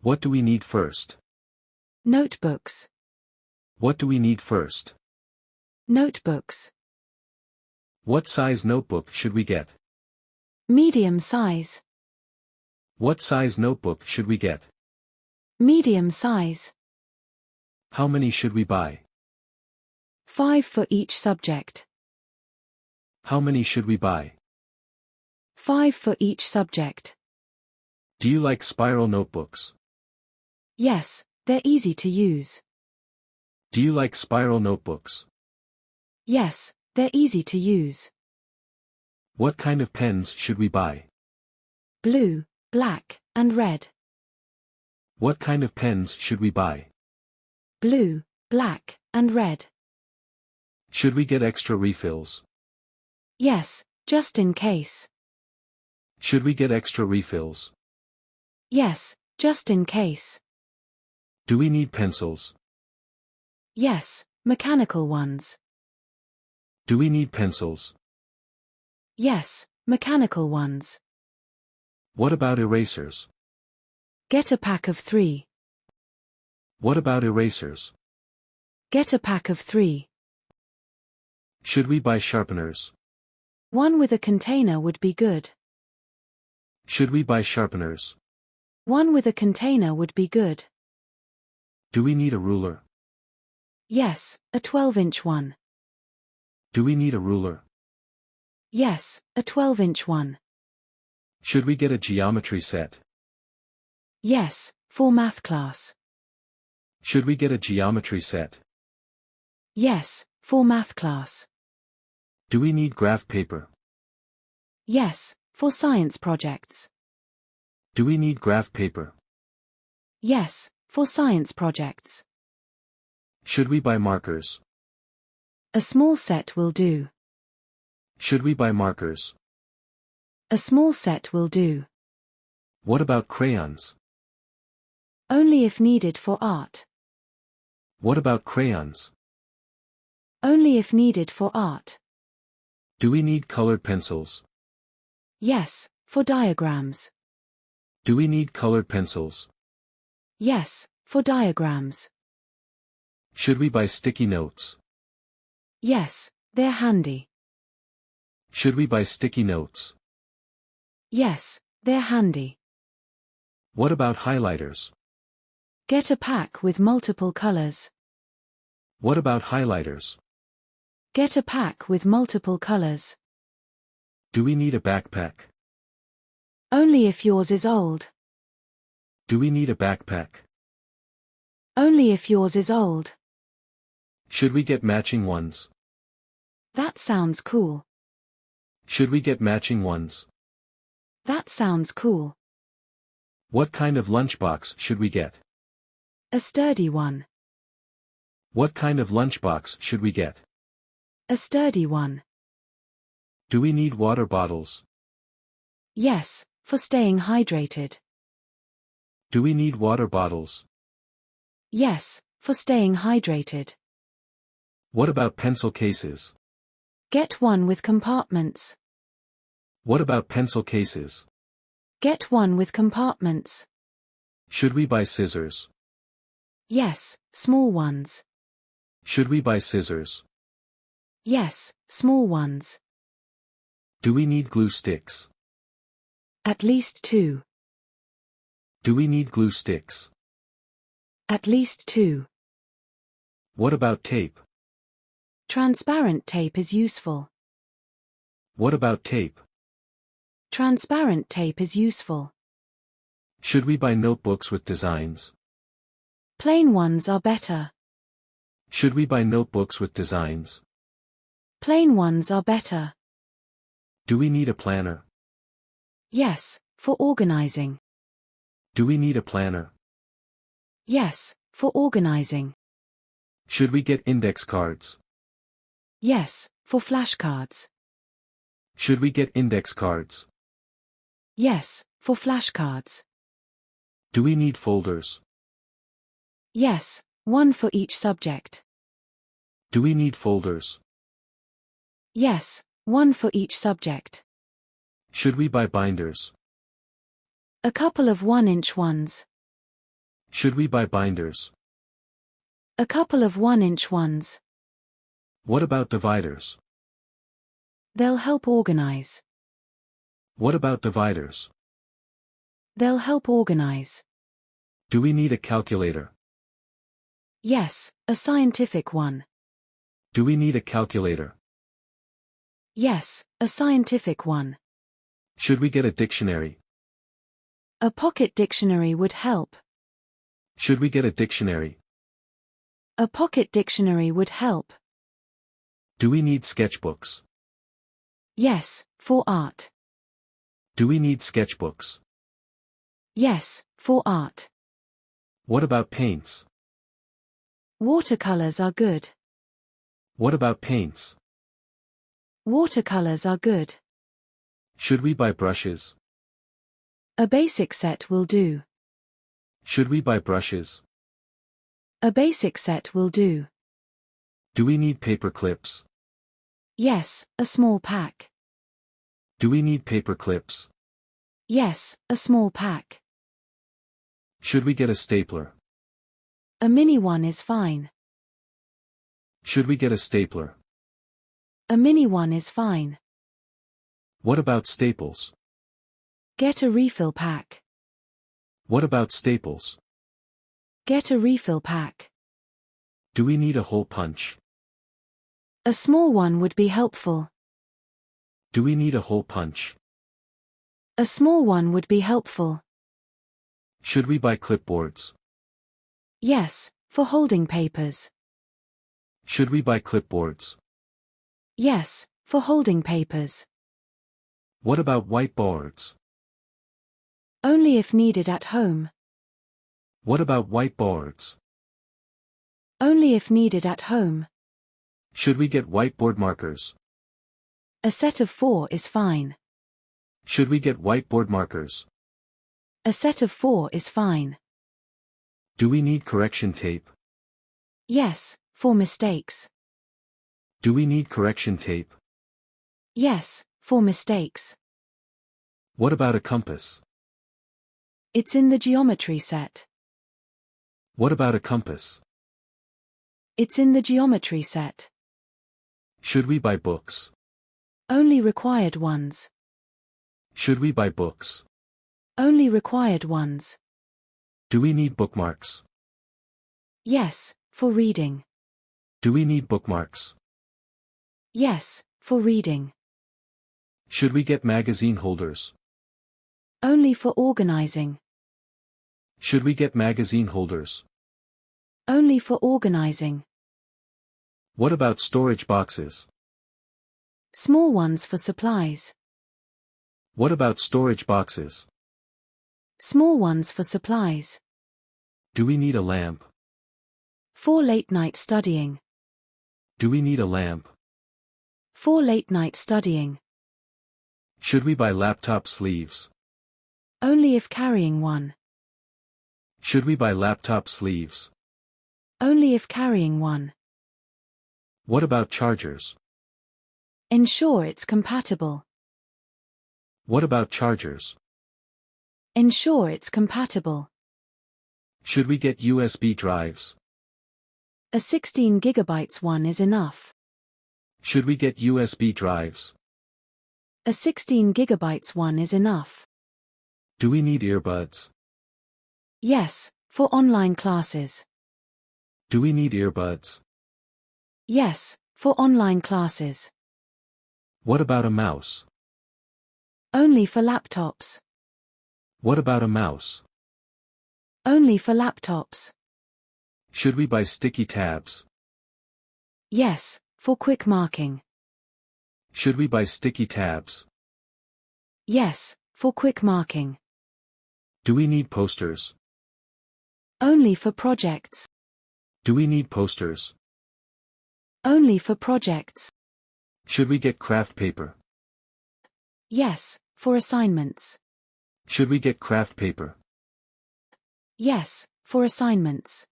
What do we need first? Notebooks. What do we need first? Notebooks. What size notebook should we get? Medium size. What size notebook should we get? Medium size. How many should we buy? 5 for each subject. How many should we buy? 5 for each subject. Do you like spiral notebooks? Yes, they're easy to use. Do you like spiral notebooks? Yes, they're easy to use. What kind of pens should we buy? Blue, black, and red. What kind of pens should we buy? Blue, black, and red. Should we get extra refills? Yes, just in case. Should we get extra refills? Yes, just in case. Do we need pencils? Yes, mechanical ones. Do we need pencils? Yes, mechanical ones. What about erasers? Get a pack of 3. What about erasers? Get a pack of 3. Should we buy sharpeners? One with a container would be good. Should we buy sharpeners? One with a container would be good. Do we need a ruler? Yes, a 12-inch one. Do we need a ruler? Yes, a 12-inch one. Should we get a geometry set? Yes, for math class. Should we get a geometry set? Yes, for math class. Do we need graph paper? Yes, for science projects. Do we need graph paper? Yes, for science projects. Should we buy markers? A small set will do. Should we buy markers? A small set will do. What about crayons? Only if needed for art. What about crayons? Only if needed for art. Do we need colored pencils? Yes, for diagrams. Do we need colored pencils? Yes, for diagrams. Should we buy sticky notes? Yes, they're handy. Should we buy sticky notes? Yes, they're handy. What about highlighters? Get a pack with multiple colors. What about highlighters? Get a pack with multiple colors. Do we need a backpack? Only if yours is old. Do we need a backpack? Only if yours is old. Should we get matching ones? That sounds cool. Should we get matching ones? That sounds cool. What kind of lunchbox should we get? A sturdy one. What kind of lunchbox should we get? A sturdy one. Do we need water bottles? Yes, for staying hydrated. Do we need water bottles? Yes, for staying hydrated. What about pencil cases? Get one with compartments. What about pencil cases? Get one with compartments. Should we buy scissors? Yes, small ones. Should we buy scissors? Yes, small ones. Do we need glue sticks? At least 2. Do we need glue sticks? At least 2. What about tape? Transparent tape is useful. What about tape? Transparent tape is useful. Should we buy notebooks with designs? Plain ones are better. Should we buy notebooks with designs? Plain ones are better. Do we need a planner? Yes, for organizing. Do we need a planner? Yes, for organizing. Should we get index cards? Yes, for flashcards. Should we get index cards? Yes, for flashcards. Do we need folders? Yes, one for each subject. Do we need folders? Yes, one for each subject. Should we buy binders? A couple of 1-inch ones. Should we buy binders? A couple of 1-inch ones. What about dividers? They'll help organize. What about dividers? They'll help organize. Do we need a calculator? Yes, a scientific one. Do we need a calculator? Yes, a scientific one. Should we get a dictionary? A pocket dictionary would help. Should we get a dictionary? A pocket dictionary would help. Do we need sketchbooks? Yes, for art. Do we need sketchbooks? Yes, for art. What about paints? Watercolors are good. What about paints? Watercolors are good. Should we buy brushes? A basic set will do. Should we buy brushes? A basic set will do. Do we need paper clips? Yes, a small pack. Do we need paper clips? Yes, a small pack. Should we get a stapler? A mini one is fine. Should we get a stapler? A mini one is fine. What about staples? Get a refill pack. What about staples? Get a refill pack. Do we need a hole punch? A small one would be helpful. Do we need a hole punch? A small one would be helpful. Should we buy clipboards? Yes, for holding papers. Should we buy clipboards? Yes, for holding papers. What about whiteboards? Only if needed at home. What about whiteboards? Only if needed at home. Should we get whiteboard markers? A set of 4 is fine. Should we get whiteboard markers? A set of 4 is fine. Do we need correction tape? Yes, for mistakes. Do we need correction tape? Yes, for mistakes. What about a compass? It's in the geometry set. What about a compass? It's in the geometry set. Should we buy books? Only required ones. Should we buy books? Only required ones. Do we need bookmarks? Yes, for reading. Do we need bookmarks? Yes, for reading. Should we get magazine holders? Only for organizing. Should we get magazine holders? Only for organizing. What about storage boxes? Small ones for supplies. What about storage boxes? Small ones for supplies. Do we need a lamp? For late night studying. Do we need a lamp? For late night studying. Should we buy laptop sleeves? Only if carrying one. Should we buy laptop sleeves? Only if carrying one. What about chargers? Ensure it's compatible. What about chargers? Ensure it's compatible. Should we get USB drives? A 16 gigabytes one is enough. Should we get USB drives? A 16 gigabytes one is enough. Do we need earbuds? Yes, for online classes. Do we need earbuds? Yes, for online classes. What about a mouse? Only for laptops. What about a mouse? Only for laptops. Should we buy sticky tabs? Yes, for quick marking. Should we buy sticky tabs? Yes, for quick marking. Do we need posters? Only for projects. Do we need posters? Only for projects. Should we get craft paper? Yes, for assignments. Should we get craft paper? Yes, for assignments.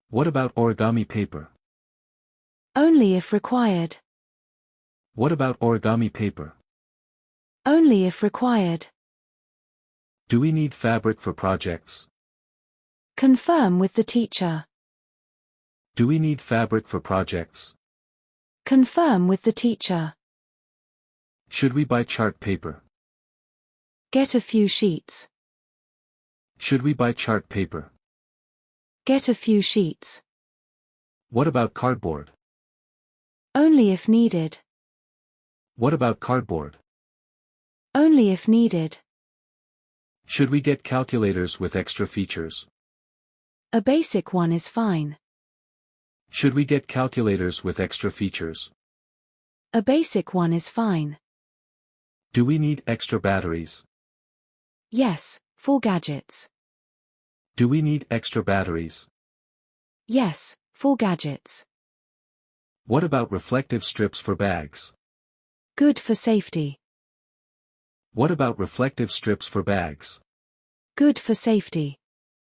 What about origami paper? Only if required. What about origami paper? Only if required. Do we need fabric for projects? Confirm with the teacher. Do we need fabric for projects? Confirm with the teacher. Should we buy chart paper? Get a few sheets. Should we buy chart paper? Get a few sheets. What about cardboard? Only if needed. What about cardboard? Only if needed. Should we get calculators with extra features? A basic one is fine. Should we get calculators with extra features? A basic one is fine. Do we need extra batteries? Yes, for gadgets. Do we need extra batteries? Yes, for gadgets. What about reflective strips for bags? Good for safety. What about reflective strips for bags? Good for safety.